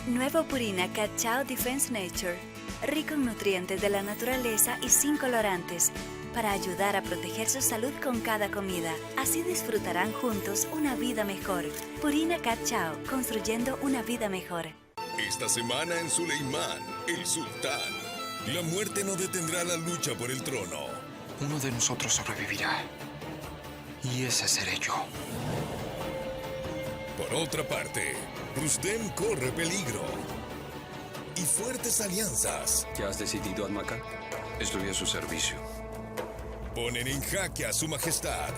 Nuevo Purina Cat Defense Nature, rico en nutrientes de la naturaleza y sin colorantes, para ayudar a proteger su salud con cada comida. Así disfrutarán juntos una vida mejor. Purina Cat construyendo una vida mejor. Esta semana en Suleimán, el sultán. La muerte no detendrá la lucha por el trono. Uno de nosotros sobrevivirá. Y ese seré yo. Por otra parte, Rustem corre peligro. Y fuertes alianzas ¿Qué has decidido, Admaka? Estoy a su servicio. ponen en jaque a su majestad.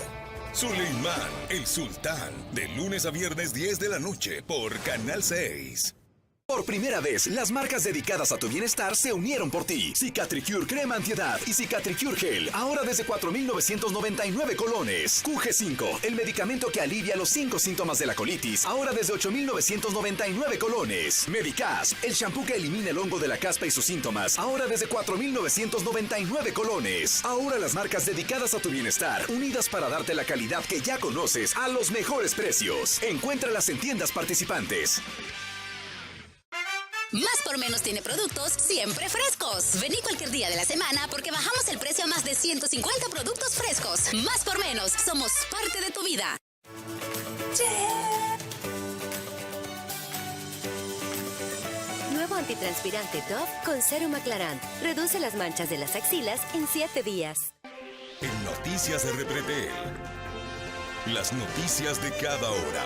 Suleimán, el sultán. De lunes a viernes 10 de la noche por Canal 6. Por primera vez, las marcas dedicadas a tu bienestar se unieron por ti. Cicatricure Crema Antiedad y Cicatricure Gel, ahora desde 4,999 colones. QG5, el medicamento que alivia los 5 síntomas de la colitis, ahora desde 8,999 colones. Medicas, el shampoo que elimina el hongo de la caspa y sus síntomas, ahora desde 4,999 colones. Ahora las marcas dedicadas a tu bienestar, unidas para darte la calidad que ya conoces a los mejores precios. Encuéntralas en tiendas participantes. Más por menos tiene productos siempre frescos. Vení cualquier día de la semana porque bajamos el precio a más de 150 productos frescos. Más por menos, somos parte de tu vida. Nuevo antitranspirante Dove con sérum aclarant. Reduce las manchas de las axilas en 7 días. En Noticias de Repretel. Las noticias de cada hora.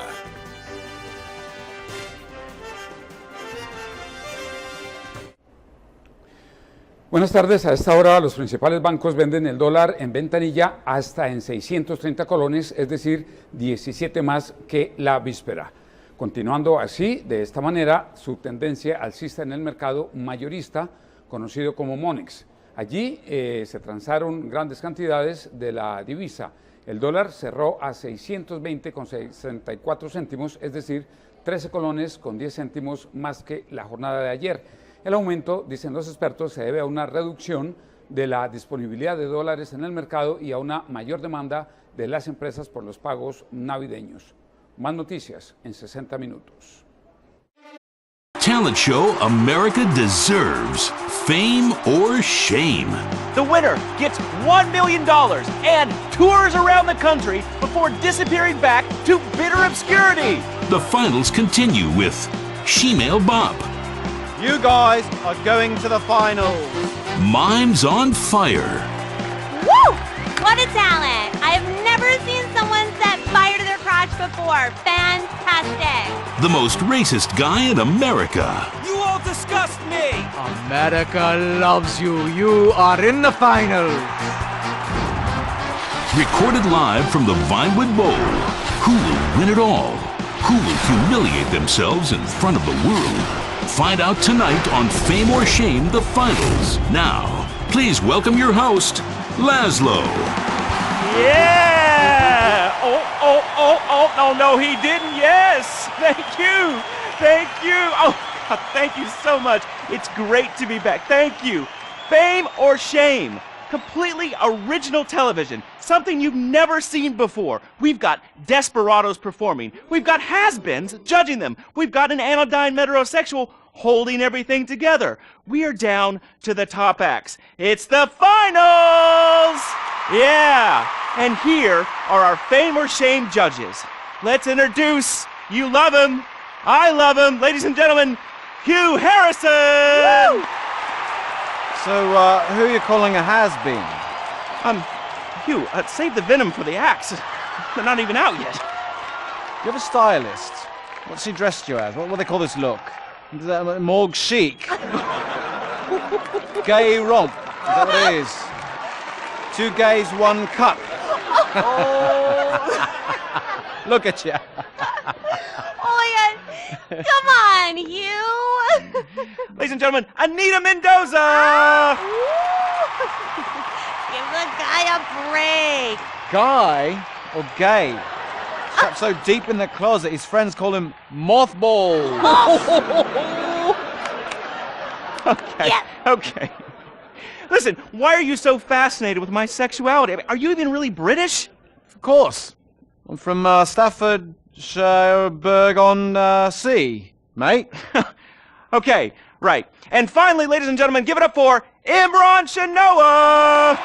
Buenas tardes. A esta hora los principales bancos venden el dólar en ventanilla hasta en 630 colones, es decir, 17 más que la víspera. Continuando así, de esta manera, su tendencia alcista en el mercado mayorista, conocido como Monex. Allí se transaron grandes cantidades de la divisa. El dólar cerró a 620,64 céntimos, es decir, 13 colones con 10 céntimos más que la jornada de ayer. El aumento, dicen los expertos, se debe a una reducción de la disponibilidad de dólares en el mercado y a una mayor demanda de las empresas por los pagos navideños. Más noticias en 60 minutos. Talent show America deserves. Fame or shame. The winner gets $1 million and tours around the country before disappearing back to bitter obscurity. The finals continue with Shemale Bop. You guys are going to the finals. Mimes on Fire. Woo! What a talent! I have never seen someone set fire to their crotch before. Fantastic! The most racist guy in America. You all disgust me! America loves you. You are in the finals. Recorded live from the Vinewood Bowl. Who will win it all? Who will humiliate themselves in front of the world? Find out tonight on Fame or Shame, the finals. Now, please welcome your host, Laszlo. Yeah! Oh, no, he didn't. Yes! Thank you. Oh, thank you so much. It's great to be back. Thank you. Fame or Shame. Completely original television. Something you've never seen before. We've got desperados performing. We've got has-beens judging them. We've got an anodyne metrosexual holding everything together. We are down to the top acts. It's the finals! Yeah! And here are our Fame or Shame judges. Let's introduce, you love him, I love him, ladies and gentlemen, Hugh Harrison! Woo! So, who are you calling a has-been? Hugh, save the venom for the acts. They're not even out yet. You have a stylist. What's he dressed you as? What do they call this look? Morgue chic. Gay romp. Is that what it is? 2 gays, 1 cup. Look at you. Oh my God. Come on, Hugh. Ladies and gentlemen, Anita Mendoza! Give the guy a break. Guy or gay? Trapped so deep in the closet, his friends call him Mothball. Okay. Listen, why are you so fascinated with my sexuality? I mean, are you even really British? Of course. I'm from Staffordshire on Sea, mate. Okay, right. And finally, ladies and gentlemen, give it up for Imran Shanoa!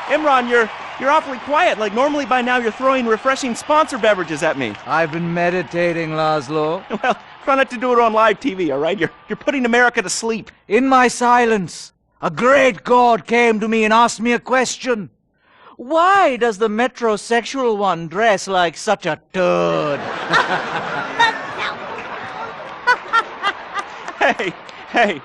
Imran, you're awfully quiet. Like, normally by now you're throwing refreshing sponsor beverages at me. I've been meditating, Laszlo. Well, try not to do it on live TV, all right? You're putting America to sleep. In my silence, a great god came to me and asked me a question. Why does the metrosexual one dress like such a turd? Hey,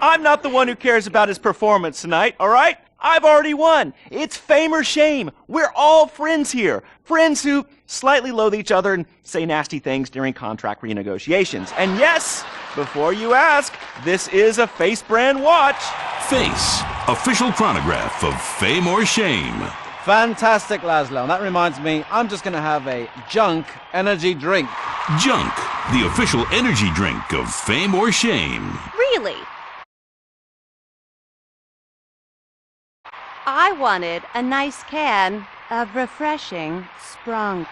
I'm not the one who cares about his performance tonight, all right? I've already won. It's fame or shame. We're all friends here. Friends who slightly loathe each other and say nasty things during contract renegotiations. And yes, before you ask, this is a Face brand watch. Face, official chronograph of fame or shame. Fantastic, Laszlo. And that reminds me, I'm just going to have a junk energy drink. Junk, the official energy drink of fame or shame. Really? I wanted a nice can of refreshing Sprunk.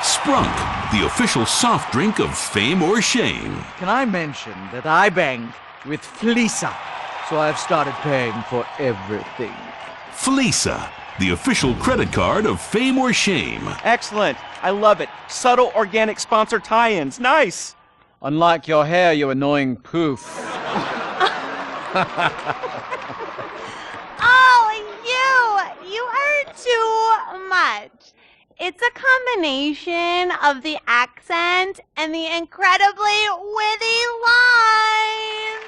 Sprunk, the official soft drink of fame or shame. Can I mention that I banged with Fleesa, so I've started paying for everything. Fleesa, the official credit card of fame or shame. Excellent. I love it. Subtle organic sponsor tie-ins. Nice. Unlike your hair, you annoying poof. You are too much. It's a combination of the accent and the incredibly witty lines.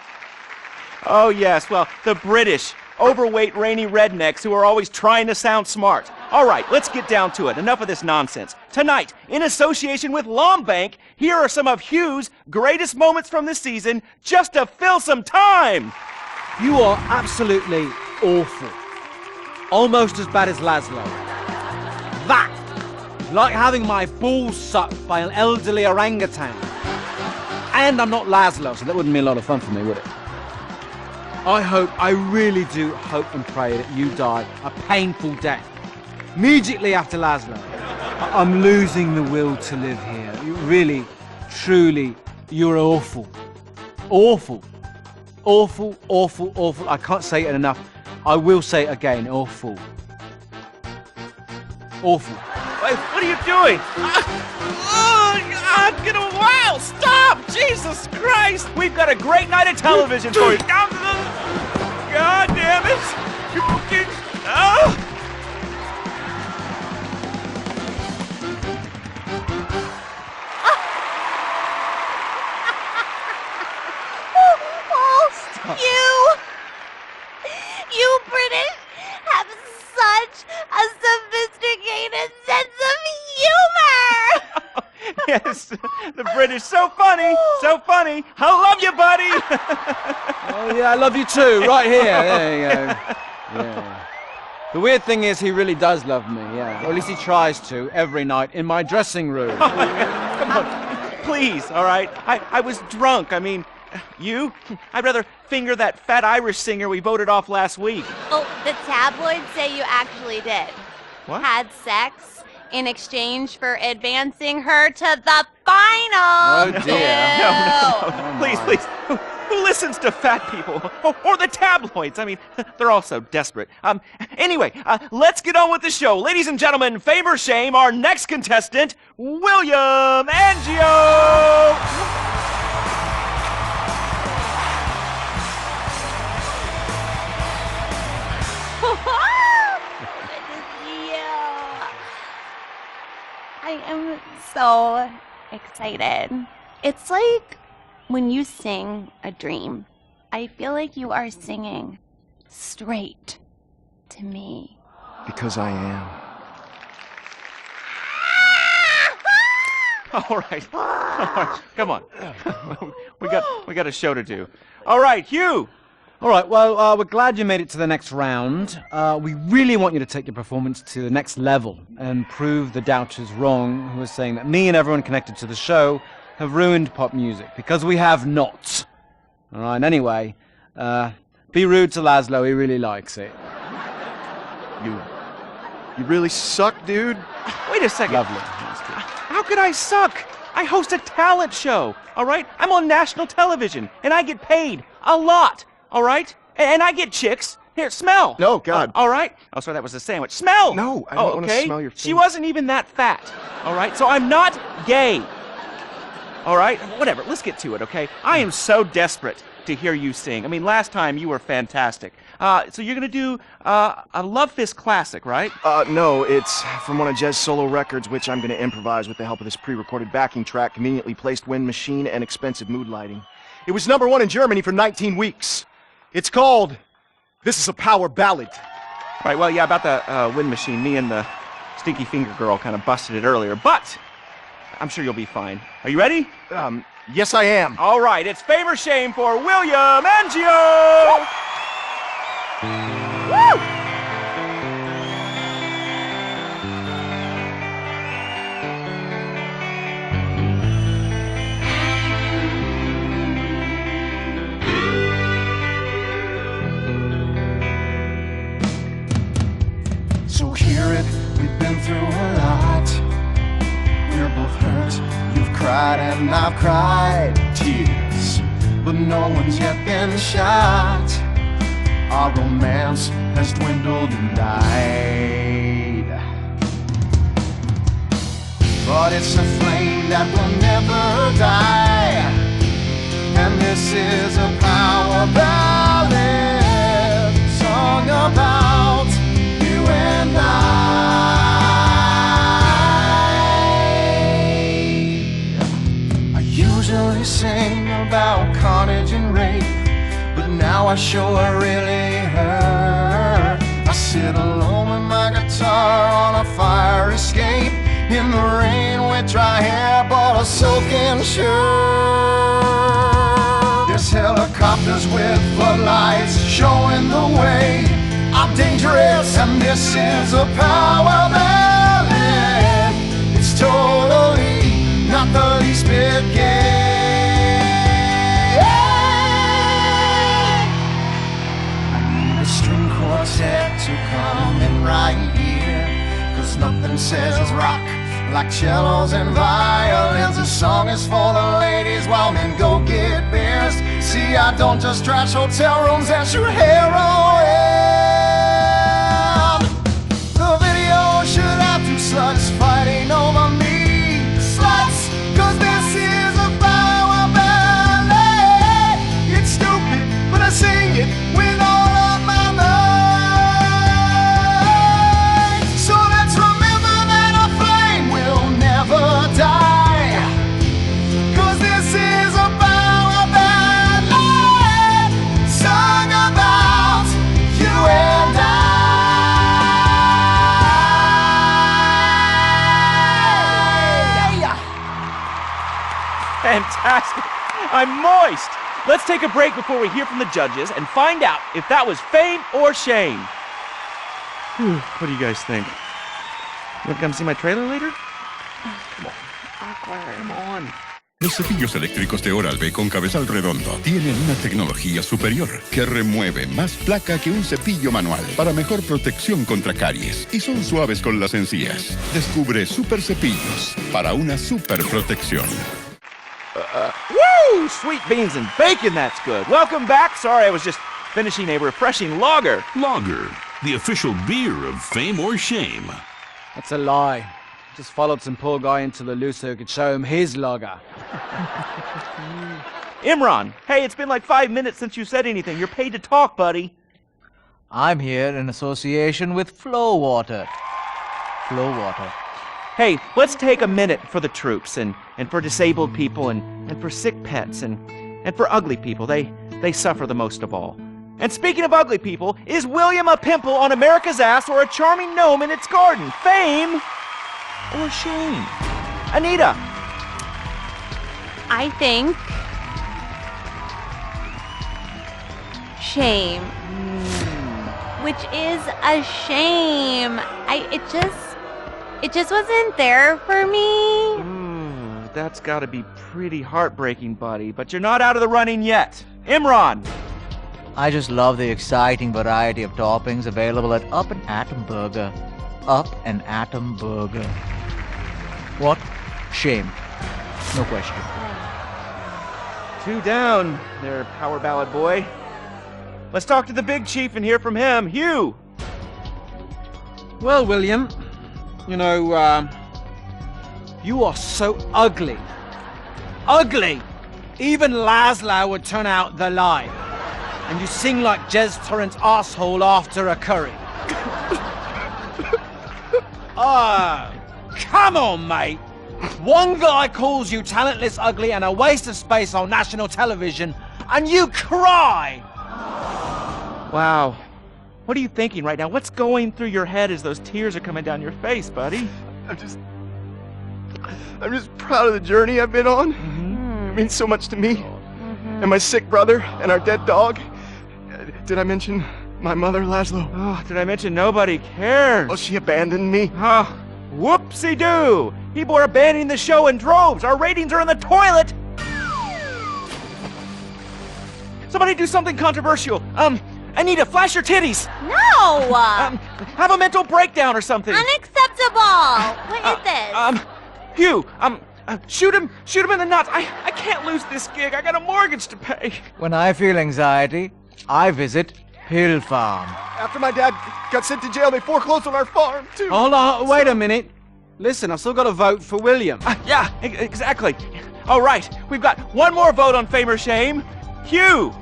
Oh, yes. Well, the British, overweight, rainy rednecks who are always trying to sound smart. All right, let's get down to it. Enough of this nonsense. Tonight, in association with Lombank, here are some of Hugh's greatest moments from this season just to fill some time. You are absolutely awful. Almost as bad as Laszlo. That! Like having my balls sucked by an elderly orangutan. And I'm not Laszlo, so that wouldn't be a lot of fun for me, would it? I really do hope and pray that you die a painful death. Immediately after Laszlo. I'm losing the will to live here. You really, truly, you're awful. Awful. Awful, awful, awful. I can't say it enough. I will say it again. Awful. Awful. Wait, what are you doing? Get a while! Stop! Jesus Christ! We've got a great night of television for you. God damn it! Oh! You British have such a sophisticated sense of humor! Yes, the British, so funny, so funny. I love you, buddy. Oh yeah, I love you too, right here. There you go. Yeah. The weird thing is he really does love me, yeah. Or at least he tries to, every night in my dressing room. Come on, please, all right? I was drunk, I mean, you? I'd rather finger that fat Irish singer we voted off last week. Oh, the tabloids say you actually did. What? Had sex in exchange for advancing her to the final. Oh, dear. No. Please. Who listens to fat people? Or the tabloids? I mean, they're all so desperate. Anyway, let's get on with the show. Ladies and gentlemen, fame or shame, our next contestant, William Angio! I am so excited. It's like when you sing a dream. I feel like you are singing straight to me. Because I am. All right. Come on. we got a show to do. All right, Hugh. All right, well, we're glad you made it to the next round. We really want you to take your performance to the next level and prove the doubters wrong who are saying that me and everyone connected to the show have ruined pop music, because we have not. All right, anyway, be rude to Laszlo, he really likes it. You really suck, dude. Wait a second. Lovely. How could I suck? I host a talent show, all right? I'm on national television, and I get paid a lot, all right? And I get chicks. Here, smell. No, God. All right? Oh, sorry, that was a sandwich. Smell! No, I don't want to smell your food. She wasn't even that fat, all right? So I'm not gay. All right? Whatever, let's get to it, okay? I am so desperate to hear you sing. I mean, last time you were fantastic. So you're going to do a Love Fist classic, right? No, it's from one of Jez's solo records, which I'm going to improvise with the help of this pre-recorded backing track, conveniently placed wind machine, and expensive mood lighting. It was #1 in Germany for 19 weeks. It's called This Is a Power Ballad. Right, well, yeah, about the wind machine, me and the Stinky Finger Girl kind of busted it earlier, but I'm sure you'll be fine. Are you ready? Yes, I am. All right, it's Fame or Shame for William Angio! Woo! So hear it, we've been through a lot. We're both hurt, you've cried and I've cried tears, but no one's yet been shot. Our romance has dwindled and died, but it's a flame that will never die. And this is a power ballad sung about you and I usually sing about carnage and rape, but now I sure really hurt. I sit alone with my guitar on a fire escape, in the rain with dry hair but a soaking shirt. There's helicopters with floodlights showing the way. I'm dangerous and this is a power ballad. It's totally not the least bit gay. String quartet to come in right here, 'cause nothing says rock like cellos and violins. This song is for the ladies while men go get beers. See, I don't just trash hotel rooms and shoot heroin. The video should have two sluts fighting over me. Sluts, 'cause this is a power ballad. It's stupid, but I sing it with all of my might. So let's remember that a flame will never die, 'cause this is a power ballad sung about you and I. Fantastic. I'm moist. Let's take a break before we hear from the judges and find out if that was fame or shame. Whew, what do you guys think? You want to come see my trailer later? Come on. Awkward. Come on. Los cepillos eléctricos de Oral-B con cabezal redondo tienen una tecnología superior que remueve más placa que un cepillo manual para mejor protección contra caries y son suaves con las encías. Descubre super cepillos para una super protección. Woo! Sweet beans and bacon, that's good. Welcome back. Sorry, I was just finishing a refreshing lager. Lager, the official beer of Fame or Shame. That's a lie. Just followed some poor guy into the loose so he could show him his lager. Imran, hey, it's been like 5 minutes since you said anything. You're paid to talk, buddy. I'm here in association with Flow Water. Flow Water. Hey, let's take a minute for the troops and for disabled people and for sick pets and for ugly people. They suffer the most of all. And speaking of ugly people, is William a pimple on America's ass or a charming gnome in its garden? Fame or shame? Anita. I think shame. Which is a shame. It just wasn't there for me. That's gotta be pretty heartbreaking, buddy, but you're not out of the running yet. Imran. I just love the exciting variety of toppings available at Up and Atom Burger. Up and Atom Burger. What? Shame. No question. 2 down there, power ballad boy. Let's talk to the big chief and hear from him. Hugh! Well, William, you know, you are so ugly. Ugly! Even Laszlo would turn out the light. And you sing like Jez Torrent's asshole after a curry. Come on, mate. One guy calls you talentless, ugly, and a waste of space on national television, and you cry! Wow. What are you thinking right now? What's going through your head as those tears are coming down your face, buddy? I'm just proud of the journey I've been on. It means so much to me. And my sick brother and our dead dog. Did I mention my mother, Laszlo? Oh, did I mention nobody cares? Oh, she abandoned me. Oh, whoopsie-doo! People are abandoning the show in droves. Our ratings are in the toilet. Somebody do something controversial. Anita, flash your titties. No! Have a mental breakdown or something. Unacceptable! What is this? Hugh, shoot him in the nuts. I can't lose this gig. I got a mortgage to pay. When I feel anxiety, I visit Hill Farm. After my dad got sent to jail, they foreclosed on our farm, too. Hold on, wait a minute. Listen, I've still got to vote for William. Yeah, exactly. All right, we've got one more vote on Fame or Shame. Hugh!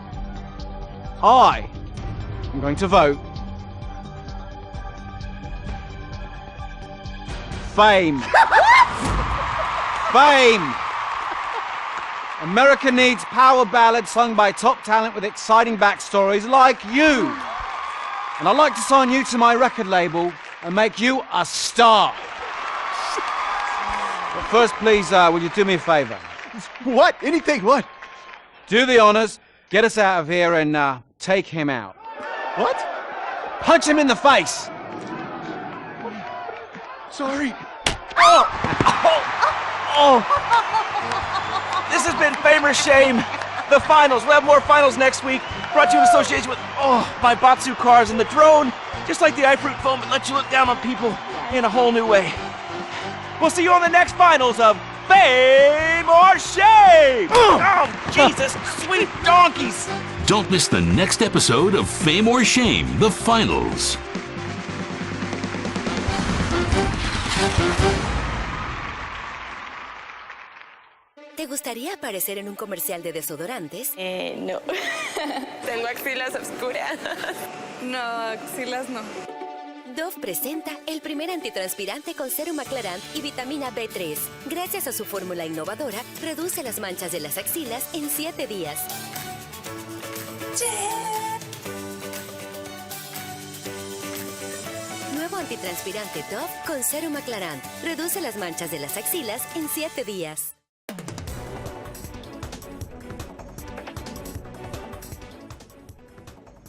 I'm going to vote Fame. Fame! America needs power ballads sung by top talent with exciting backstories like you. And I'd like to sign you to my record label and make you a star. But first, please, will you do me a favor? What? Anything? What? Do the honors, get us out of here, and take him out. What? Punch him in the face! Sorry. This has been Fame or Shame, the finals. We'll have more finals next week. Brought to you in association with my Batsu cars and the drone. Just like the iFruit foam, it lets you look down on people in a whole new way. We'll see you on the next finals of Fame or Shame! Oh, Jesus, sweet donkeys! Don't miss the next episode of Fame or Shame, the finals. ¿Te gustaría aparecer en un comercial de desodorantes? No. Tengo axilas oscuras. No, axilas no. Dove presenta el primer antitranspirante con sérum aclarant y vitamina B3. Gracias a su fórmula innovadora, reduce las manchas de las axilas en 7 días. Nuevo antitranspirante Dove con sérum aclarant. Reduce las manchas de las axilas en 7 días.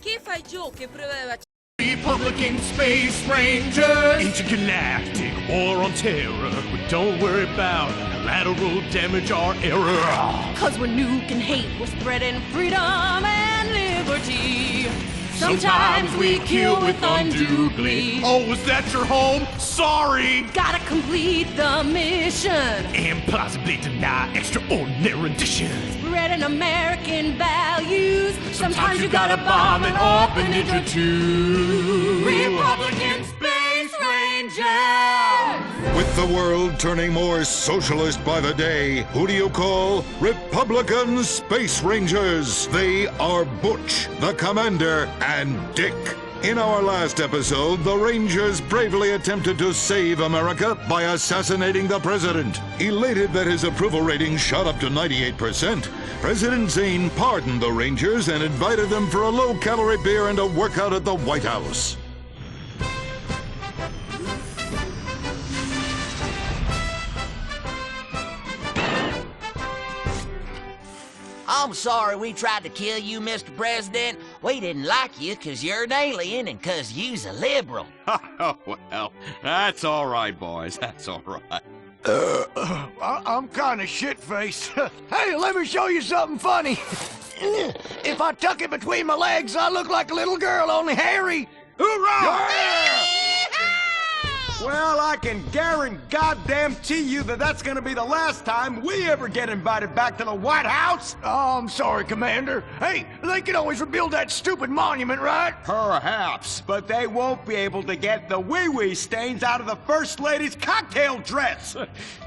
¿Qué falló? ¿Qué prueba de bachiller? Republican Space Rangers, intergalactic war on terror. But don't worry about collateral damage or error. Cause we're nuking hate, we're spreading freedom and liberty. Sometimes we kill with undue glee. Oh, was that your home? Sorry. Gotta complete the mission And possibly deny extraordinary additions. spreading American values. Sometimes you gotta bomb an orphanage or two. Republican Space Rangers! With the world turning more socialist by the day, who do you call Republican Space Rangers? They are Butch, the Commander, and Dick. In our last episode, the Rangers bravely attempted to save America by assassinating the president. Elated that his approval rating shot up to 98%, President Zane pardoned the Rangers and invited them for a low-calorie beer and a workout at the White House. I'm sorry we tried to kill you, Mr. President. We didn't like you 'cause you're an alien and 'cause you's a liberal. Oh, well, that's all right, boys. That's all right. I'm kind of shit-faced. Hey, let me show you something funny. If I tuck it between my legs, I look like a little girl, only hairy. Hoorah! Well, I can guarantee you that that's gonna be the last time we ever get invited back to the White House. Oh, I'm sorry, Commander. Hey, they can always rebuild that stupid monument, right? Perhaps, but they won't be able to get the wee-wee stains out of the First Lady's cocktail dress.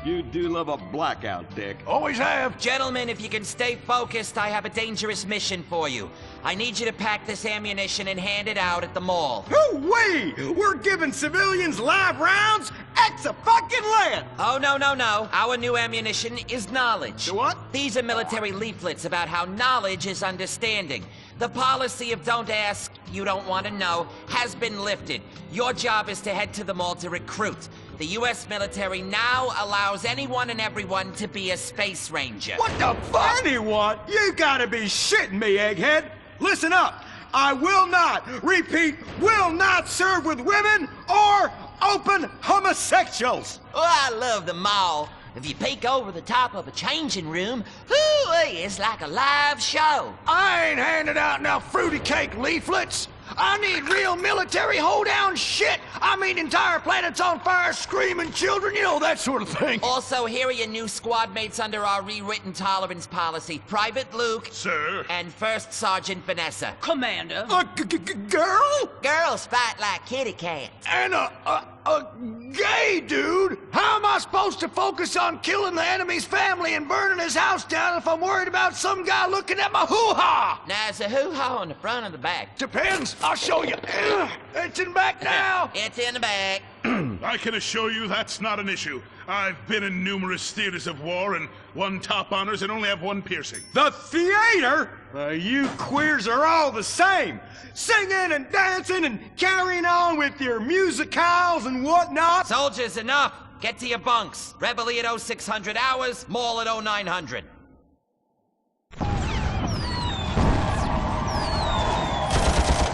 You do love a blackout, Dick. Always have. Gentlemen, if you can stay focused, I have a dangerous mission for you. I need you to pack this ammunition and hand it out at the mall. Hoo-wee! We're giving civilians live rounds? Ex-a-fucking-land! Oh, no. Our new ammunition is knowledge. What? These are military leaflets about how knowledge is understanding. The policy of don't ask, you don't want to know, has been lifted. Your job is to head to the mall to recruit. The U.S. military now allows anyone and everyone to be a space ranger. What the fuck? Anyone? You gotta be shitting me, egghead! Listen up! I will not, repeat, will not serve with women or open homosexuals! Oh, I love the mall. If you peek over the top of a changing room, it's like a live show. I ain't handing out no fruity cake leaflets. I need real military hold-down shit. I mean entire planets on fire, screaming children, you know, that sort of thing. Also, here are your new squad mates under our rewritten tolerance policy. Private Luke. Sir. And First Sergeant Vanessa. Commander. Girl? Girls fight like kitty cats. And a gay dude? How am I supposed to focus on killing the enemy's family and burning his house down if I'm worried about some guy looking at my hoo-ha? Now, is the hoo-ha on the front or the back? Depends. I'll show you. It's in the back now. It's in the back. I can assure you that's not an issue. I've been in numerous theaters of war and won top honors and only have one piercing. The theater? You queers are all the same. Singing and dancing and carrying on with your musicals and whatnot. Soldiers, enough. Get to your bunks. Reveille at 0600 hours, mall at 0900.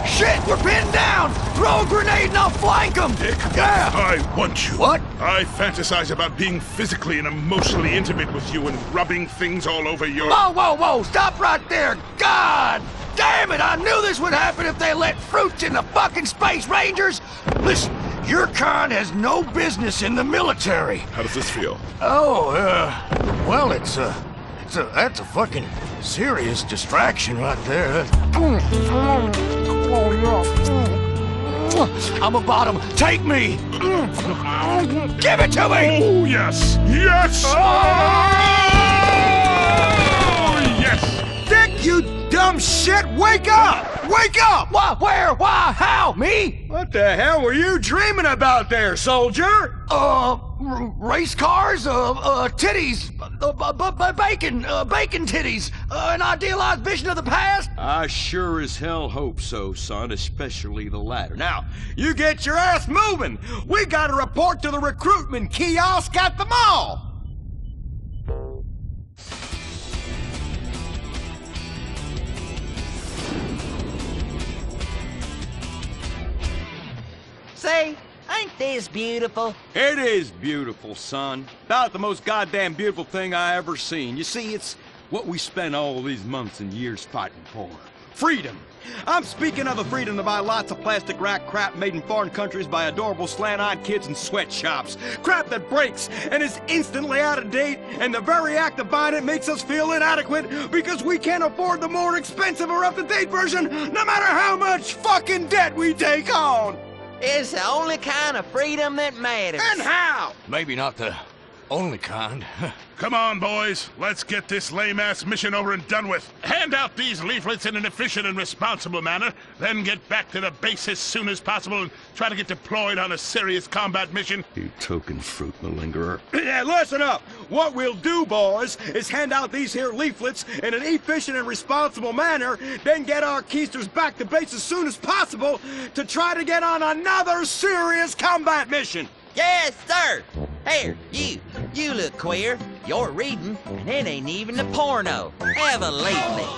Shit, we're pinned down! Throw a grenade and I'll flank them! Dick, yeah! I want you. What? I fantasize about being physically and emotionally intimate with you and rubbing things all over your... Whoa! Stop right there! God damn it! I knew this would happen if they let fruits in the fucking Space Rangers! Listen, your kind has no business in the military. How does this feel? Oh, well, that's a fucking serious distraction right there. I'm a bottom. Take me! Give it to me! Oh, yes! Yes! Oh, yes! Dick, you dumb shit! Wake up! Wake up! Why? Where? Why? How? Me? What the hell were you dreaming about there, soldier? Race cars, titties, bacon titties, an idealized vision of the past? I sure as hell hope so, son, especially the latter. Now, you get your ass moving. We gotta report to the recruitment kiosk at the mall. Say, ain't this beautiful? It is beautiful, son. About the most goddamn beautiful thing I ever seen. You see, it's what we spent all these months and years fighting for. Freedom. I'm speaking of the freedom to buy lots of plastic rack crap made in foreign countries by adorable slant-eyed kids in sweatshops. Crap that breaks and is instantly out of date, and the very act of buying it makes us feel inadequate because we can't afford the more expensive or up-to-date version, no matter how much fucking debt we take on. It's the only kind of freedom that matters. And how? Maybe not the only kind. Come on, boys. Let's get this lame-ass mission over and done with. Hand out these leaflets in an efficient and responsible manner, then get back to the base as soon as possible and try to get deployed on a serious combat mission. You token fruit malingerer. Yeah, listen up. What we'll do, boys, is hand out these here leaflets in an efficient and responsible manner, then get our keisters back to base as soon as possible to try to get on another serious combat mission. Yes, sir. Here, you look queer. You're reading, and it ain't even a porno. Have a leaflet.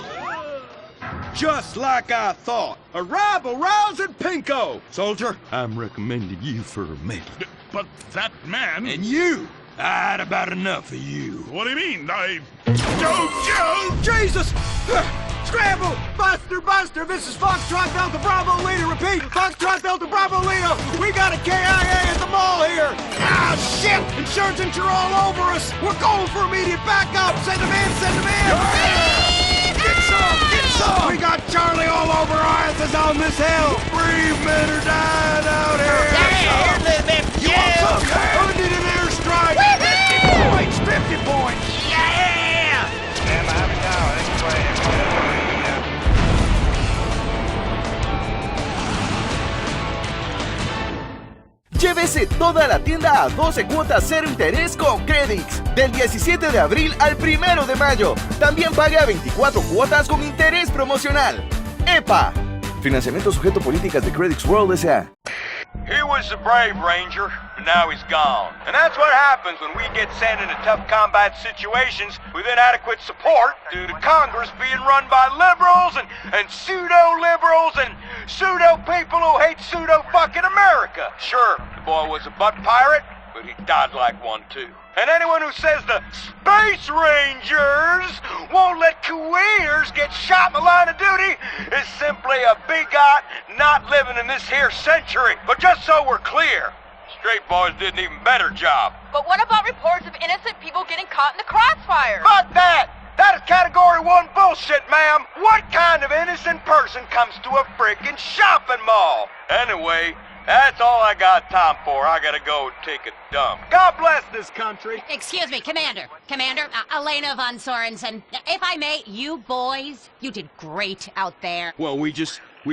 Just like I thought. A rabble-rousing pinko. Soldier, I'm recommending you for a medal. But that man... And you! I'd about enough of you. What do you mean? Oh, Jesus! scramble! Buster, Buster, this is Foxtrot Delta Bravo Leader. Repeat, Foxtrot Delta Bravo Leader. We got a KIA at the mall here. Ah, shit! Insurgents are all over us. We're going for immediate backup. Send them in, send them in. Get some, get some. We got Charlie all over our asses on this hill. Brave men are dying out here. Yeah, a little bit. You want some? I need an airstrike. 50 points, 50 points. Yeah! Llévese toda la tienda a 12 cuotas cero interés con Credix. Del 17 de abril al 1 de mayo. También pague a 24 cuotas con interés promocional. ¡EPA! Financiamiento sujeto a políticas de Credix World S.A. He was a brave ranger, but now he's gone. And that's what happens when we get sent into tough combat situations with inadequate support due to Congress being run by liberals and pseudo-liberals and pseudo-people who hate pseudo-fucking America. Sure, the boy was a butt pirate, but he died like one too. And anyone who says the Space Rangers won't let Kuwaiters get shot in the line of duty is simply a bigot not living in this here century. But just so we're clear, straight boys did an even better job. But what about reports of innocent people getting caught in the crossfire? Fuck that! That is Category 1 bullshit, ma'am! What kind of innocent person comes to a frickin' shopping mall? Anyway, that's all I got time for. I gotta go take a dump. God bless this country. Excuse me, Commander. Commander, Elena von Sorensen. If I may, you boys, you did great out there. Well, we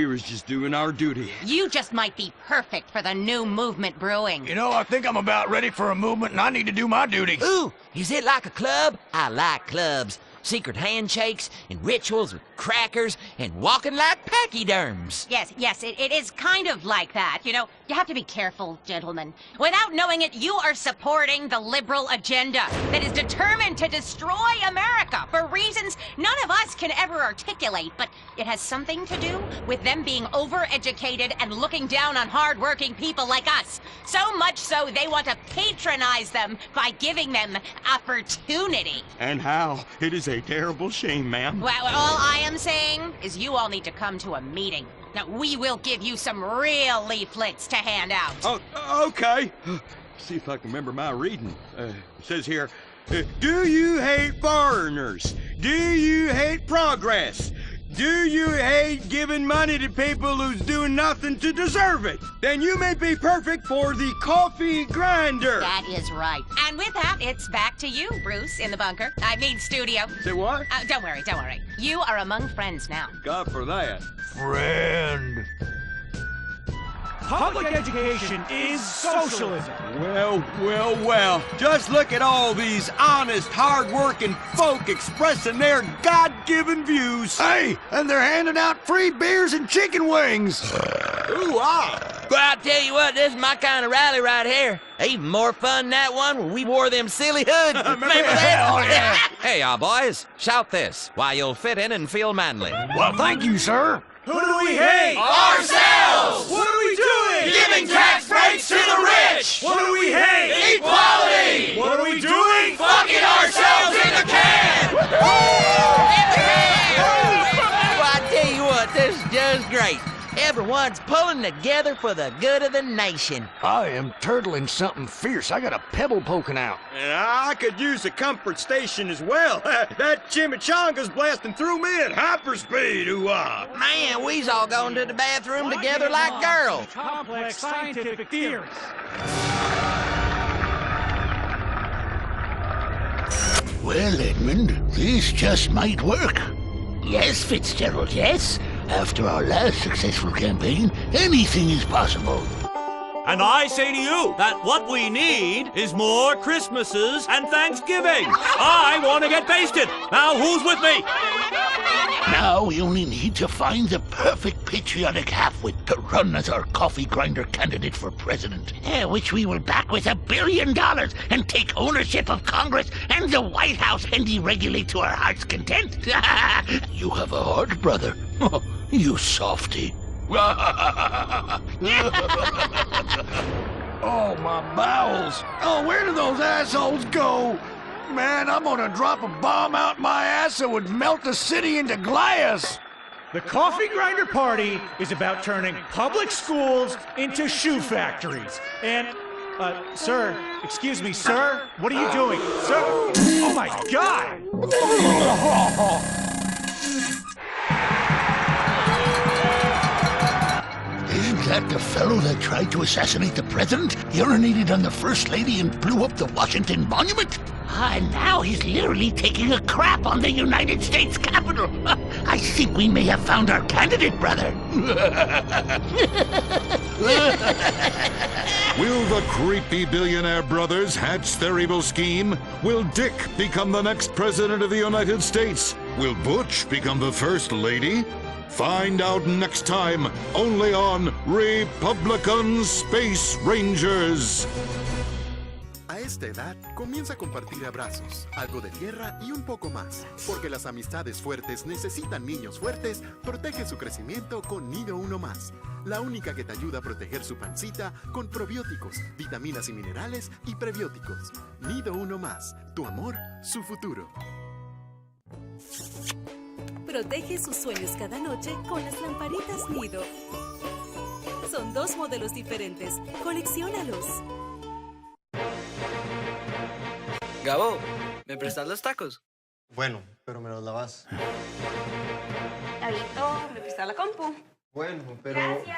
was just doing our duty. You just might be perfect for the new movement brewing. You know, I think I'm about ready for a movement and I need to do my duty. Ooh, is it like a club? I like clubs. Secret handshakes and rituals with crackers and walking like pachyderms. Yes, it is kind of like that. You know, you have to be careful, gentlemen. Without knowing it, you are supporting the liberal agenda that is determined to destroy America for reasons none of us can ever articulate, but it has something to do with them being overeducated and looking down on hardworking people like us. So much so they want to patronize them by giving them opportunity. And how? It is a terrible shame, ma'am. Well, all I am saying is you all need to come to a meeting. Now, we will give you some real leaflets to hand out. Oh, okay. See if I can remember my reading. It says here, do you hate foreigners? Do you hate progress? Do you hate giving money to people who's doing nothing to deserve it? Then you may be perfect for the coffee grinder. That is right. And with that, it's back to you, Bruce, in the bunker. I mean, studio. Say what? Don't worry. You are among friends now. God for that. Friend. Public education is socialism. Well. Just look at all these honest, hard-working folk expressing their God-given views. Hey, and they're handing out free beers and chicken wings. Ooh, But I tell you what, this is my kind of rally right here. Even more fun than that one where we wore them silly hoods. Remember that? Hell yeah. Hey, y'all boys, shout this while you'll fit in and feel manly. Well, thank you, sir. Who do we hate? Ourselves! What are we doing? Giving tax breaks to the rich! What do we hate? Equality! What are we doing? Fucking ourselves in the can! Well, I tell you what, this is just great. Everyone's pulling together for the good of the nation. I am turtling something fierce. I got a pebble poking out. And I could use a comfort station as well. That chimichanga's blasting through me at hyperspeed, ooh-ah. Man, we's all going to the bathroom together like girls. Complex scientific theories. Well, Edmund, this just might work. Yes, Fitzgerald, yes. After our last successful campaign, anything is possible. And I say to you that what we need is more Christmases and Thanksgivings. I want to get basted. Now, who's with me? Now we only need to find the perfect patriotic halfwit to run as our coffee grinder candidate for president. Which we will back with $1 billion and take ownership of Congress and the White House and deregulate to our heart's content. You have a heart, brother. You softy. Oh, my bowels. Oh, where do those assholes go? man, I'm gonna drop a bomb out my ass that would melt the city into glass. The Coffee Grinder Party is about turning public schools into shoe factories. And, sir, excuse me, sir, what are you doing? Sir, oh my God! Isn't that the fellow that tried to assassinate the president, urinated on the first lady, and blew up the Washington Monument? And now he's literally taking a crap on the United States Capitol. I think we may have found our candidate, brother. Will the creepy billionaire brothers hatch their evil scheme? Will Dick become the next president of the United States? Will Butch become the first lady? Find out next time, only on Republican Space Rangers. A esta edad, comienza a compartir abrazos, algo de tierra y un poco más. Porque las amistades fuertes necesitan niños fuertes, protege su crecimiento con Nido Uno Más. La única que te ayuda a proteger su pancita con probióticos, vitaminas y minerales y prebióticos. Nido Uno Más, tu amor, su futuro. Protege sus sueños cada noche con las lamparitas Nido. Son 2 modelos diferentes. Colecciónalos. Gabo, ¿me prestas los tacos? Bueno, pero me los lavas. Gabito, ¿me prestas la compu? Bueno, pero... Gracias.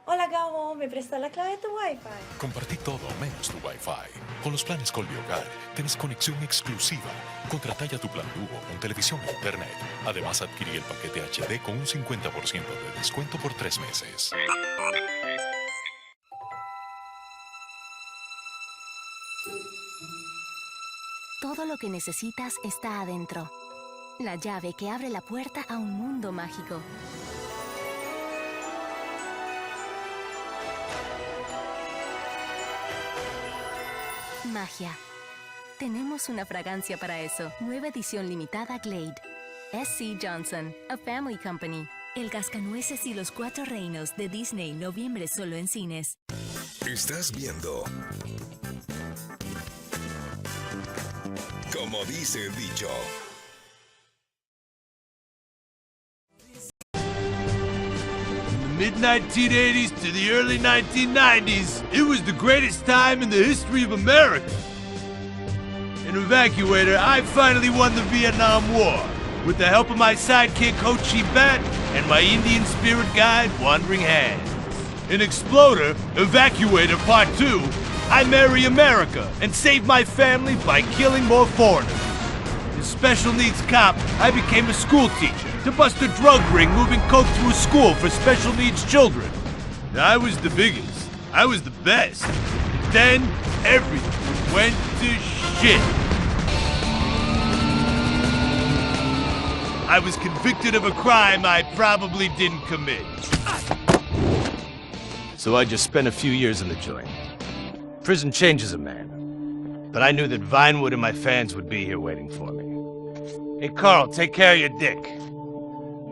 Hola, Gabo, ¿me prestas la clave de tu Wi-Fi? Compartí todo menos tu Wi-Fi. Con los planes Colbiogar tienes conexión exclusiva. Contrata ya tu plan Lugo con televisión e internet. Además, adquirí el paquete HD con un 50% de descuento por 3 meses. Todo lo que necesitas está adentro. La llave que abre la puerta a un mundo mágico. Magia. Tenemos una fragancia para eso. Nueva edición limitada Glade. S.C. Johnson, a family company. El Cascanueces y los 4 Reinos de Disney, noviembre solo en cines. Estás viendo... Como dice el dicho. Mid-1980s to the early 1990s, it was the greatest time in the history of America. An evacuator, I finally won the Vietnam War with the help of my sidekick Ho Chi Bat and my Indian spirit guide Wandering Hand. An exploder, evacuator part 2, I marry America and save my family by killing more foreigners. As special needs cop, I became a school teacher to bust a drug ring moving coke through a school for special needs children. I was the biggest. I was the best. Then, everything went to shit. I was convicted of a crime I probably didn't commit. So I just spent a few years in the joint. Prison changes a man. But I knew that Vinewood and my fans would be here waiting for me. Hey, Carl, take care of your dick.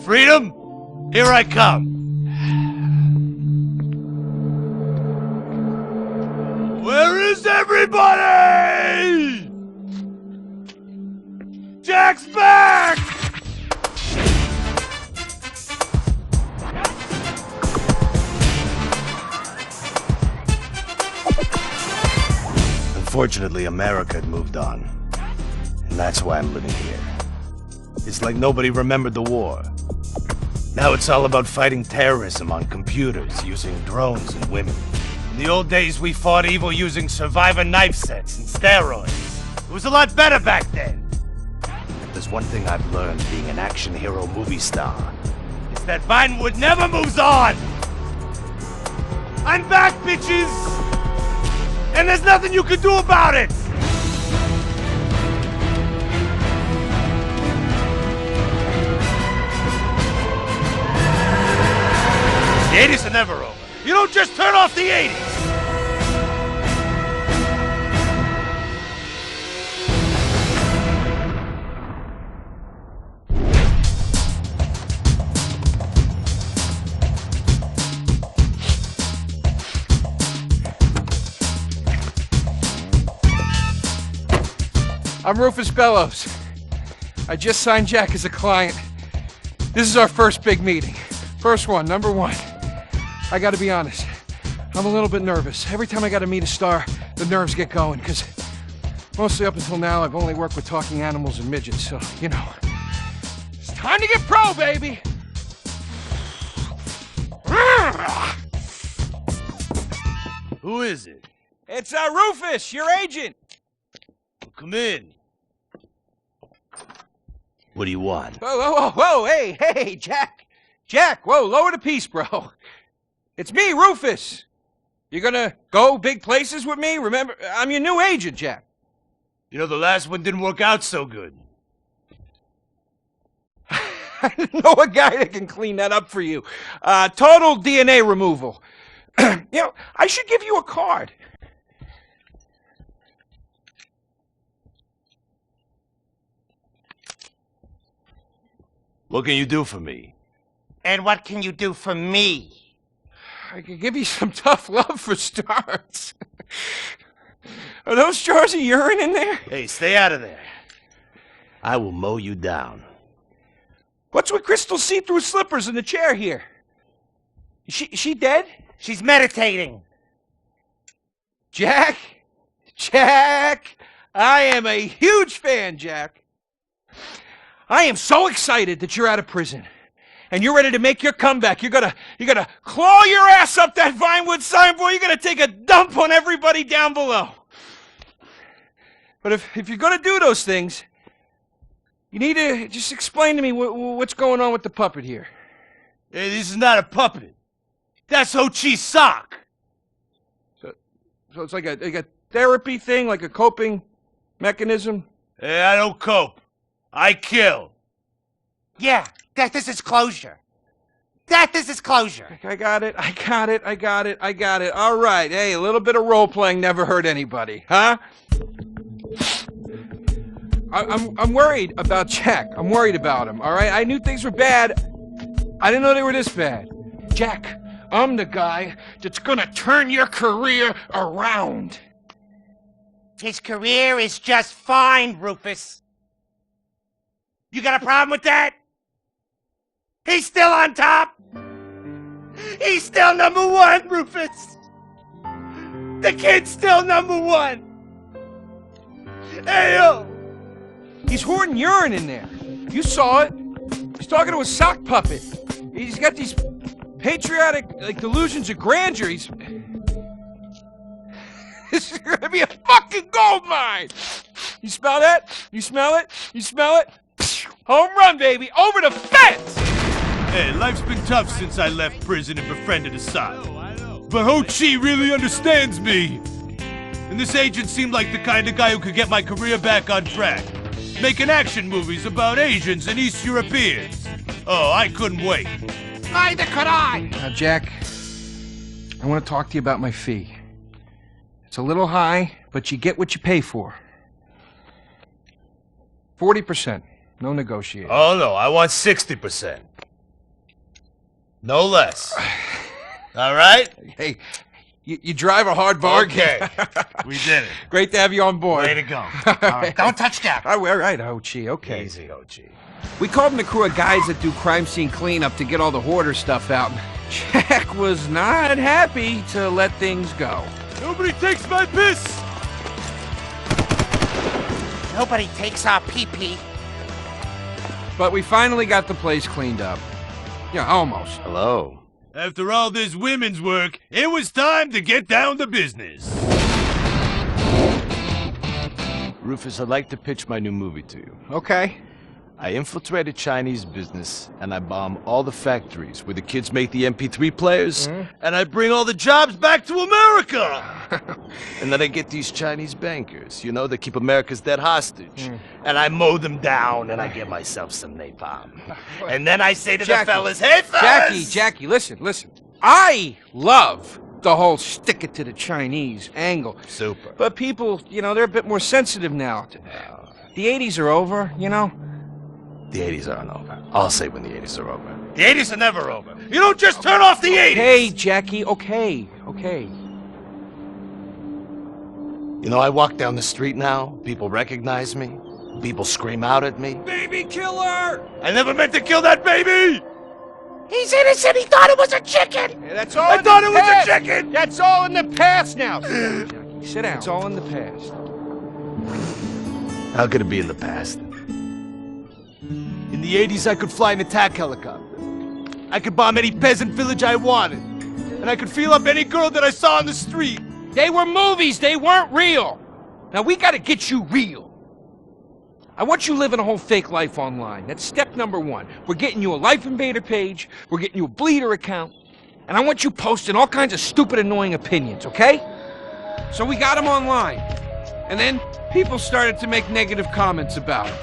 Freedom, here I come. Where is everybody? Jack's back! Unfortunately, America had moved on. And that's why I'm living here. It's like nobody remembered the war. Now it's all about fighting terrorism on computers, using drones and women. In the old days, we fought evil using survivor knife sets and steroids. It was a lot better back then. If there's one thing I've learned being an action hero movie star, it's that Vinewood never moves on! I'm back, bitches! And there's nothing you can do about it! The 80s are never over. You don't just turn off the 80s! I'm Rufus Bellows. I just signed Jack as a client. This is our first big meeting. First one, number one. I gotta be honest, I'm a little bit nervous. Every time I gotta meet a star, the nerves get going, because mostly up until now, I've only worked with talking animals and midgets, so, you know. It's time to get pro, baby! Who is it? It's Rufus, your agent! Come in. What do you want? Whoa, hey, Jack! Jack, whoa, lower the piece, bro. It's me, Rufus! You gonna go big places with me? Remember, I'm your new agent, Jack. You know, the last one didn't work out so good. I know a guy that can clean that up for you. Total DNA removal. You know, I should give you a card. What can you do for me? And what can you do for me? I can give you some tough love for starts. Are those jars of urine in there? Hey, stay out of there. I will mow you down. What's with Crystal's see-through slippers in the chair here? Is she dead? She's meditating. Jack, I am a huge fan, Jack. I am so excited that you're out of prison. And you're ready to make your comeback. You're gonna claw your ass up that Vinewood signboard. You're gonna take a dump on everybody down below. But if you're gonna do those things, you need to just explain to me what's going on with the puppet here. Hey, this is not a puppet. That's Ho Chi's sock. So it's like a therapy thing, like a coping mechanism? Hey, I don't cope. I kill. Yeah, this is closure. This is closure. I got it. All right. Hey, a little bit of role-playing never hurt anybody, huh? I'm worried about Jack. I'm worried about him, all right? I knew things were bad. I didn't know they were this bad. Jack, I'm the guy that's gonna turn your career around. His career is just fine, Rufus. You got a problem with that? He's still on top. He's still number one, Rufus. The kid's still number one. Hey, yo. He's hoarding urine in there. You saw it. He's talking to a sock puppet. He's got these patriotic, delusions of grandeur. This is gonna be a fucking gold mine. You smell that? You smell it? You smell it? Home run, baby! Over the fence! Hey, life's been tough since I left prison and befriended Assad. But Ho Chi really understands me. And this agent seemed like the kind of guy who could get my career back on track. Making action movies about Asians and East Europeans. Oh, I couldn't wait. Neither could I! Now, Jack, I want to talk to you about my fee. It's a little high, but you get what you pay for. 40%. No negotiating. Oh, no, I want 60%. No less. All right? Hey, you drive a hard bargain. Okay. We did it. Great to have you on board. Way to go. All right, don't touch Jack. All right, Ho Chi, okay. Easy, Ho Chi. We called in the crew of guys that do crime scene cleanup to get all the hoarder stuff out. Jack was not happy to let things go. Nobody takes my piss! Nobody takes our pee-pee. But we finally got the place cleaned up. Yeah, almost. Hello. After all this women's work, it was time to get down to business. Rufus, I'd like to pitch my new movie to you. Okay. I infiltrated Chinese business, and I bomb all the factories where the kids make the MP3 players, and I bring all the jobs back to America! And then I get these Chinese bankers, you know, that keep America's debt hostage. And I mow them down, and I get myself some napalm. And then I say to Jackie, the fellas, hey, fellas! Jackie, listen. I love the whole stick it to the Chinese angle. Super. But people, they're a bit more sensitive now. The 80s are over, The 80s aren't over. I'll say when the 80s are over. The 80s are never over. You don't just turn off the 80s! Hey, Jackie, okay. You know, I walk down the street now, people recognize me. People scream out at me. Baby killer! I never meant to kill that baby! He's innocent. He thought it was a chicken. Yeah, that's all. I thought it was a chicken! That's all in the past now. Sit down, Jackie. Sit down. It's all in the past. How could it be in the past? In the 80s, I could fly an attack helicopter. I could bomb any peasant village I wanted. And I could feel up any girl that I saw on the street. They were movies. They weren't real. Now we got to get you real. I want you living a whole fake life online. That's step number one. We're getting you a Life Invader page. We're getting you a Bleeder account. And I want you posting all kinds of stupid, annoying opinions, okay? So we got them online. And then people started to make negative comments about it.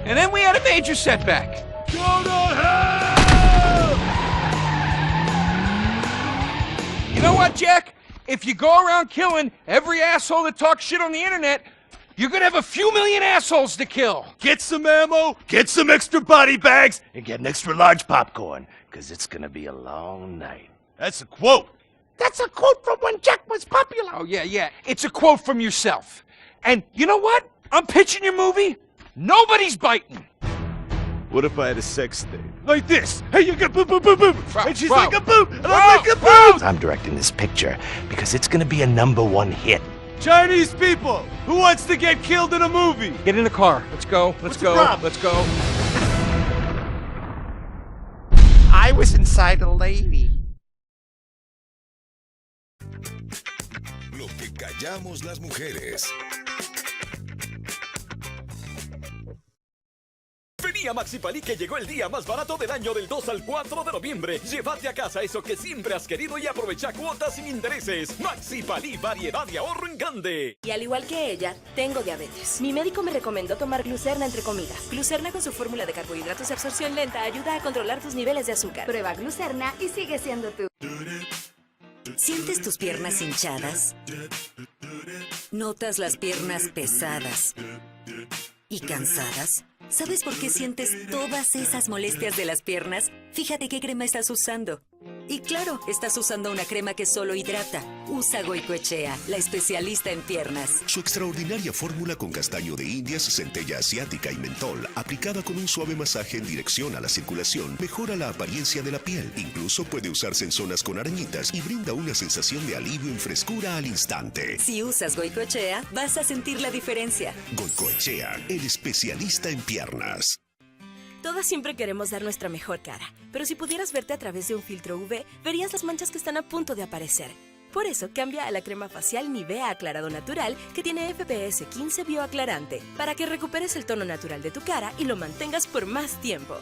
And then we had a major setback. Go to hell! You know what, Jack? If you go around killing every asshole that talks shit on the internet, you're gonna have a few million assholes to kill. Get some ammo, get some extra body bags, and get an extra large popcorn, because it's gonna be a long night. That's a quote. That's a quote from when Jack was popular. Oh, yeah. It's a quote from yourself. And you know what? I'm pitching your movie. Nobody's biting. What if I had a sex thing? Like this. Hey, you got boop, boop, boop, boop. And she's bro. like a boop, and Bro, I'm like a bro. boop. I'm directing this picture because it's gonna be a #1 hit. Chinese people, who wants to get killed in a movie? Get in the car. Let's go. Let's go. Let's go. I was inside a lady. Lo que callamos las mujeres. Vení a Maxipalí que llegó el día más barato del año del 2 al 4 de noviembre. Llévate a casa eso que siempre has querido y aprovecha cuotas sin intereses. Maxipalí, variedad y ahorro en grande. Y al igual que ella, tengo diabetes. Mi médico me recomendó tomar Glucerna entre comidas. Glucerna con su fórmula de carbohidratos y absorción lenta ayuda a controlar tus niveles de azúcar. Prueba Glucerna y sigue siendo tú. ¿Sientes tus piernas hinchadas? ¿Notas las piernas pesadas y cansadas? ¿Sabes por qué sientes todas esas molestias de las piernas? Fíjate qué crema estás usando. Y claro, estás usando una crema que solo hidrata. Usa Goicoechea, la especialista en piernas. Su extraordinaria fórmula con castaño de indias, centella asiática y mentol, aplicada con un suave masaje en dirección a la circulación, mejora la apariencia de la piel. Incluso puede usarse en zonas con arañitas y brinda una sensación de alivio y frescura al instante. Si usas Goicoechea, vas a sentir la diferencia. Goicoechea, el especialista en piernas. Todas siempre queremos dar nuestra mejor cara, pero si pudieras verte a través de un filtro UV, verías las manchas que están a punto de aparecer. Por eso, cambia a la crema facial Nivea Aclarado Natural, que tiene FPS 15 bioaclarante, para que recuperes el tono natural de tu cara y lo mantengas por más tiempo.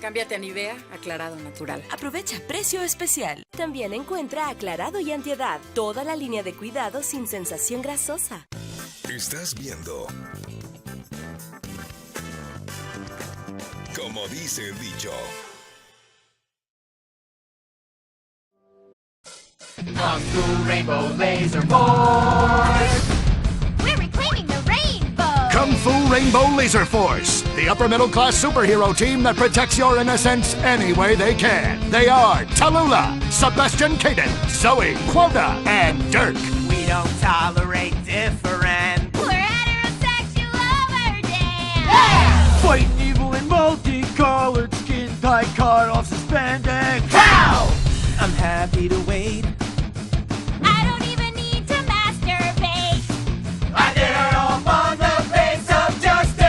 Cámbiate a Nivea Aclarado Natural. Aprovecha precio especial. También encuentra Aclarado y Antiedad, toda la línea de cuidado sin sensación grasosa. Estás viendo... Como dice el dicho. Kung Fu Rainbow Laser Force! We're reclaiming the rainbow! Kung Fu Rainbow Laser Force, the upper middle class superhero team that protects your innocence any way they can. They are Tallulah, Sebastian Caden, Zoe, Quota, and Dirk. We don't tolerate different. We're heterosexual overdance! Yeah! Fighting evil in multicolored skin tight cut off spandex. How? I'm happy to wait. I don't even need to masturbate. I did it all on the face of justice.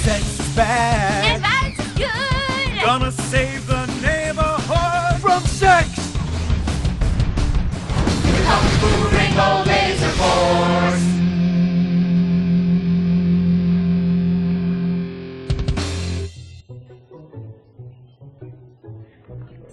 Sex is bad. And violence is good. Gonna save the neighborhood from sex. Kung Fu Rainbow Laser Force.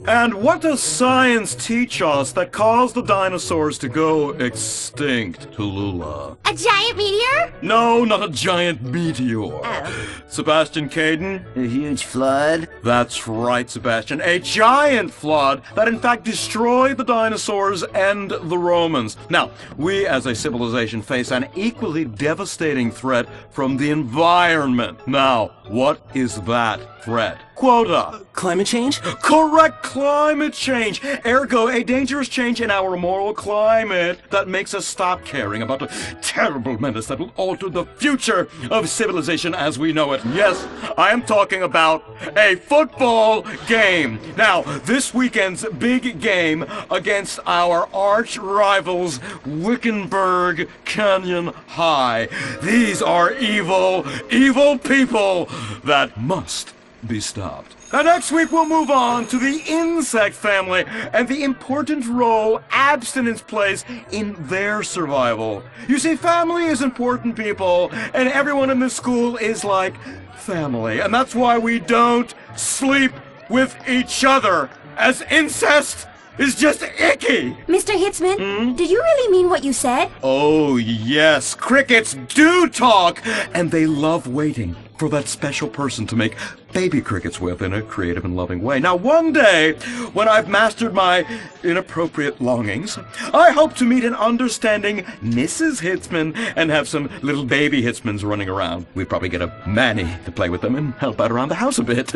And what does science teach us that caused the dinosaurs to go extinct, Tallulah? A giant meteor? No, not a giant meteor. Oh. Sebastian Caden? A huge flood? That's right, Sebastian. A giant flood that in fact destroyed the dinosaurs and the Romans. Now, we as a civilization face an equally devastating threat from the environment. Now, what is that threat? quota. Climate change? Correct, climate change. Ergo, a dangerous change in our moral climate that makes us stop caring about the terrible menace that will alter the future of civilization as we know it. Yes, I am talking about a football game. Now, this weekend's big game against our arch rivals, Wickenburg Canyon High. These are evil, evil people that must be stopped. And next week we'll move on to the insect family and the important role abstinence plays in their survival. You see, family is important, people, and everyone in this school is like family. And that's why we don't sleep with each other, as incest is just icky. Mr. Hitzman, did you really mean what you said? Oh, yes. Crickets do talk, and they love waiting for that special person to make baby crickets with in a creative and loving way. Now, one day, when I've mastered my inappropriate longings, I hope to meet an understanding Mrs. Hitzman and have some little baby Hitzmans running around. We'd probably get a Manny to play with them and help out around the house a bit.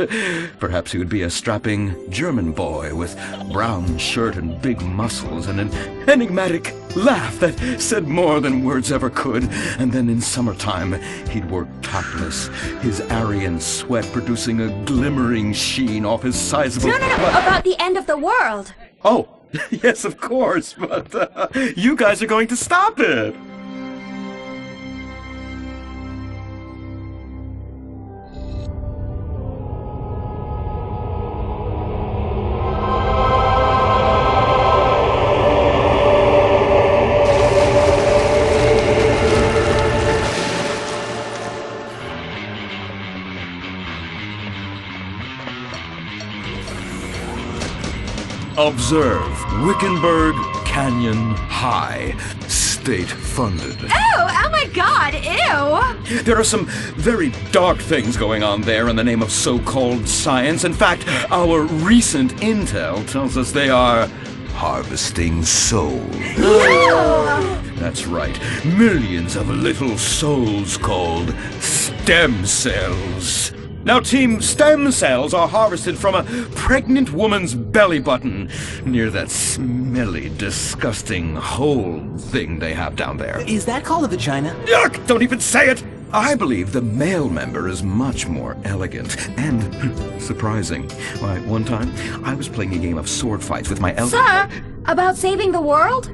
Perhaps he would be a strapping German boy with brown shirt and big muscles and an enigmatic laugh that said more than words ever could. And then in summertime, he'd work topless, his Aryan sweat producing a glimmering sheen off his sizable... No, about the end of the world. Oh, yes, of course, but you guys are going to stop it. Observe Wickenburg Canyon High, state-funded. Oh my God, ew! There are some very dark things going on there in the name of so-called science. In fact, our recent intel tells us they are harvesting souls. That's right, millions of little souls called stem cells. Now, Team Stem Cells are harvested from a pregnant woman's belly button near that smelly, disgusting hole thing they have down there. Is that called a vagina? Yuck! Don't even say it! I believe the male member is much more elegant and surprising. Why, one time, I was playing a game of sword fights with my elder... Sir, about saving the world?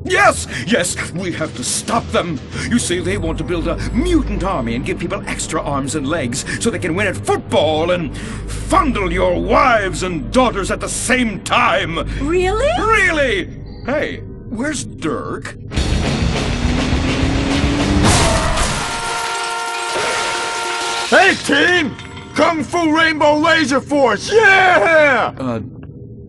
Yes! Yes! We have to stop them! You see, they want to build a mutant army and give people extra arms and legs so they can win at football and fondle your wives and daughters at the same time! Really? Really! Hey, where's Dirk? Hey, team! Kung Fu Rainbow Laser Force, yeah!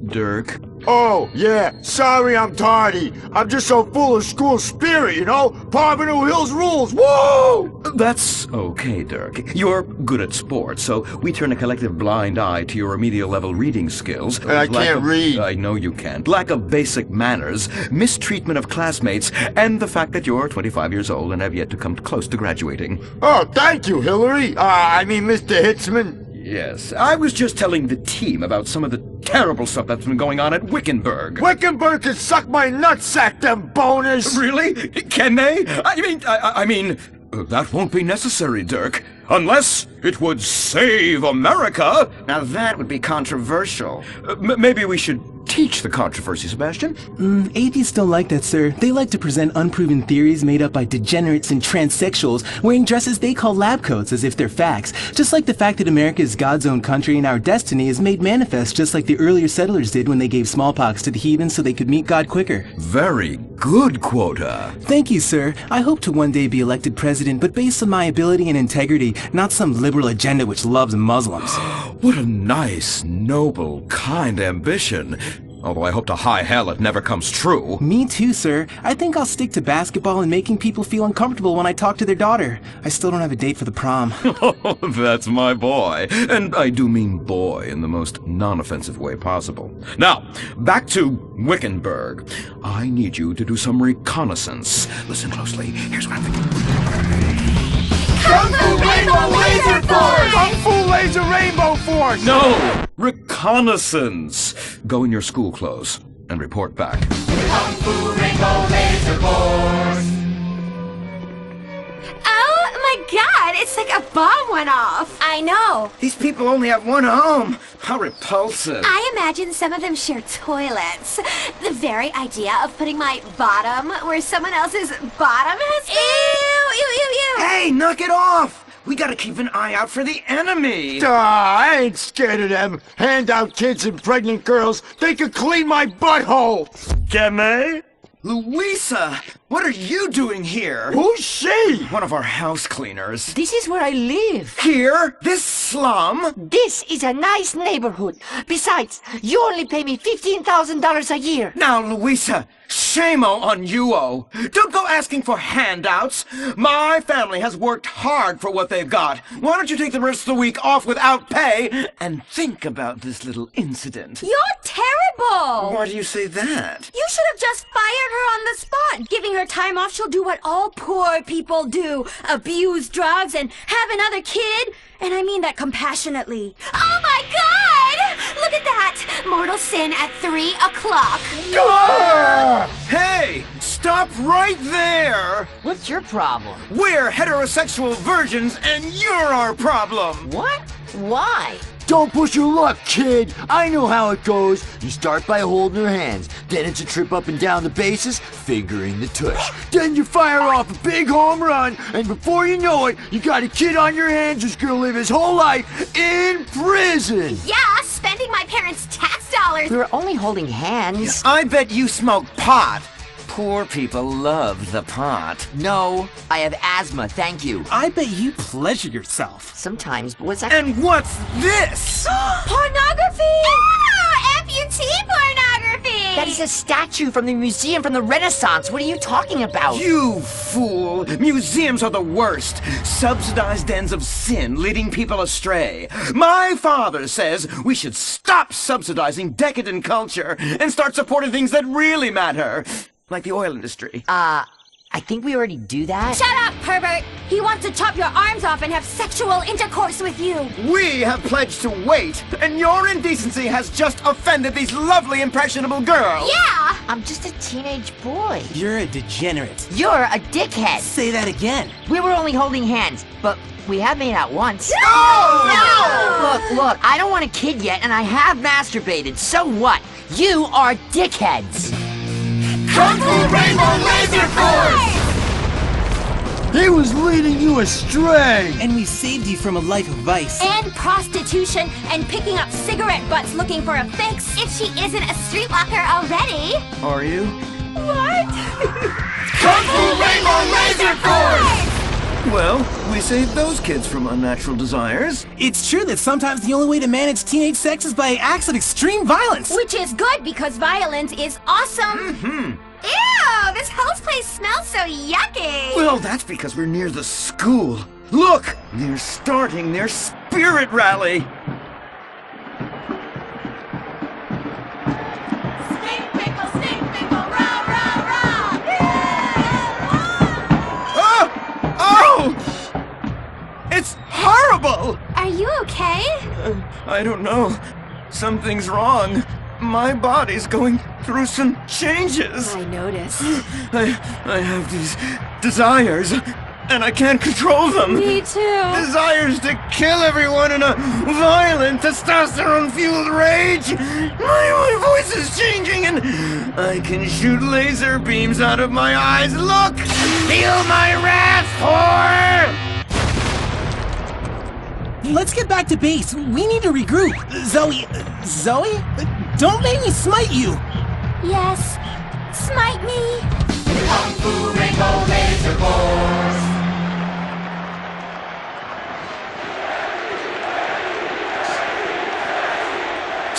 Dirk? Oh, yeah, sorry I'm tardy. I'm just so full of school spirit, you know? Parvenu Hills rules, woo! That's okay, Dirk. You're good at sports, so we turn a collective blind eye to your remedial level reading skills. And I can't read. I know you can't. Lack of basic manners, mistreatment of classmates, and the fact that you're 25 years old and have yet to come close to graduating. Oh, thank you, Hillary. Mr. Hitzman. Yes, I was just telling the team about some of the terrible stuff that's been going on at Wickenburg. Wickenburg can suck my nutsack, them boners! Really? Can they? I mean, that won't be necessary, Dirk. Unless it would save America. Now that would be controversial. Maybe we should teach the controversy, Sebastian. Atheists don't like that, sir. They like to present unproven theories made up by degenerates and transsexuals wearing dresses they call lab coats as if they're facts. Just like the fact that America is God's own country and our destiny is made manifest just like the earlier settlers did when they gave smallpox to the heathens so they could meet God quicker. Very good, Quota. Thank you, sir. I hope to one day be elected president, but based on my ability and integrity, not some liberal agenda which loves Muslims. What a nice, noble, kind ambition. Although I hope to high hell it never comes true. Me too, sir. I think I'll stick to basketball and making people feel uncomfortable when I talk to their daughter. I still don't have a date for the prom. Oh, that's my boy. And I do mean boy in the most non-offensive way possible. Now, back to Wickenburg. I need you to do some reconnaissance. Listen closely. Here's what I'm thinking. Kung Fu Rainbow Laser Force! Kung Fu Laser Rainbow Force! No! Reconnaissance! Go in your school clothes and report back. Kung Fu Rainbow Laser Force. Oh my god, it's like a bomb went off. I know. These people only have one home. How repulsive. I imagine some of them share toilets. The very idea of putting my bottom where someone else's bottom has been. Ew, ew, ew, ew. Hey, knock it off! We gotta keep an eye out for the enemy. I ain't scared of them. Handout kids and pregnant girls. They could clean my butthole. Can they? Louisa, what are you doing here? Who's she? One of our house cleaners. This is where I live. Here? This slum? This is a nice neighborhood. Besides, you only pay me $15,000 a year. Now, Louisa, shame-o on you-o. Don't go asking for handouts. My family has worked hard for what they've got. Why don't you take the rest of the week off without pay and think about this little incident? You're terrible. Why do you say that? You should have just fired her on the spot. Giving her time off, she'll do what all poor people do. Abuse drugs and have another kid. And I mean that compassionately. Oh my god! Look at that! Mortal sin at 3 o'clock. Hey! Stop right there! What's your problem? We're heterosexual virgins and you're our problem! What? Why? Don't push your luck, kid. I know how it goes. You start by holding her hands. Then it's a trip up and down the bases, fingering the tush. Then you fire off a big home run, and before you know it, you got a kid on your hands who's gonna live his whole life in prison. Yeah, spending my parents' tax dollars. We were only holding hands. I bet you smoke pot. Poor people love the pot. No, I have asthma, thank you. I bet you pleasure yourself. Sometimes, but what's that? And what's this? Pornography! Oh, amputee pornography! That is a statue from the museum from the Renaissance. What are you talking about? You fool! Museums are the worst. Subsidized dens of sin leading people astray. My father says we should stop subsidizing decadent culture and start supporting things that really matter. Like the oil industry. I think we already do that. Shut up, pervert! He wants to chop your arms off and have sexual intercourse with you. We have pledged to wait, and your indecency has just offended these lovely, impressionable girls. Yeah! I'm just a teenage boy. You're a degenerate. You're a dickhead. Say that again. We were only holding hands, but we have made out once. No! Look, I don't want a kid yet, and I have masturbated. So what? You are dickheads. Kung Fu Rainbow Laser Force! He was leading you astray! And we saved you from a life of vice. And prostitution and picking up cigarette butts looking for a fix if she isn't a streetwalker already. Are you? What? Kung Fu Rainbow Laser Force! Well, we saved those kids from unnatural desires. It's true that sometimes the only way to manage teenage sex is by acts of extreme violence. Which is good because violence is awesome. Ew, this whole place smells so yucky. Well, that's because we're near the school. Look, they're starting their spirit rally. Stink pickle, rah, rah, rah. Oh! It's horrible! Are you okay? I don't know. Something's wrong. My body's going through some changes. I noticed. I have these desires, and I can't control them. Me too. Desires to kill everyone in a violent, testosterone-fueled rage. My voice is changing, and I can shoot laser beams out of my eyes. Look! Feel my wrath, whore! Let's get back to base. We need to regroup. Zoe? Don't make me smite you. Yes, smite me. Kung Fu Rainbow Laser Force.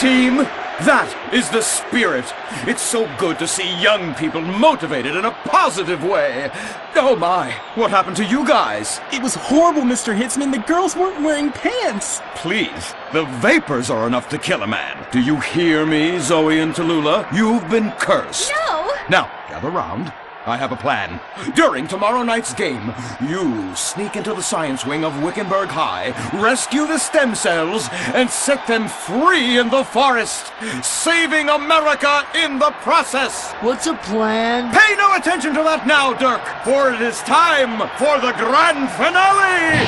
Team, that is the spirit. It's so good to see young people motivated in a positive way. Oh my, what happened to you guys? It was horrible, Mr. Hitzman. The girls weren't wearing pants. Please, the vapors are enough to kill a man. Do you hear me, Zoe and Tallulah? You've been cursed. No. Now, gather round. I have a plan. During tomorrow night's game, you sneak into the science wing of Wickenburg High, rescue the stem cells, and set them free in the forest, saving America in the process. What's a plan? Pay no attention to that now, Dirk, for it is time for the grand finale!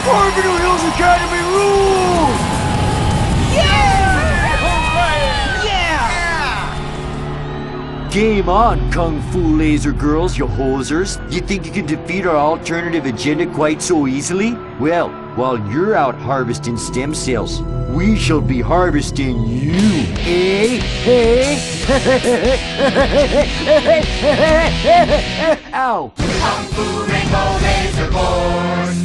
Farmington Hills Academy rules! Game on, Kung Fu Laser Girls, you hosers. You think you can defeat our alternative agenda quite so easily? Well, while you're out harvesting stem cells, we shall be harvesting you, eh? Hey? Ow! Kung Fu Rainbow Laser Force.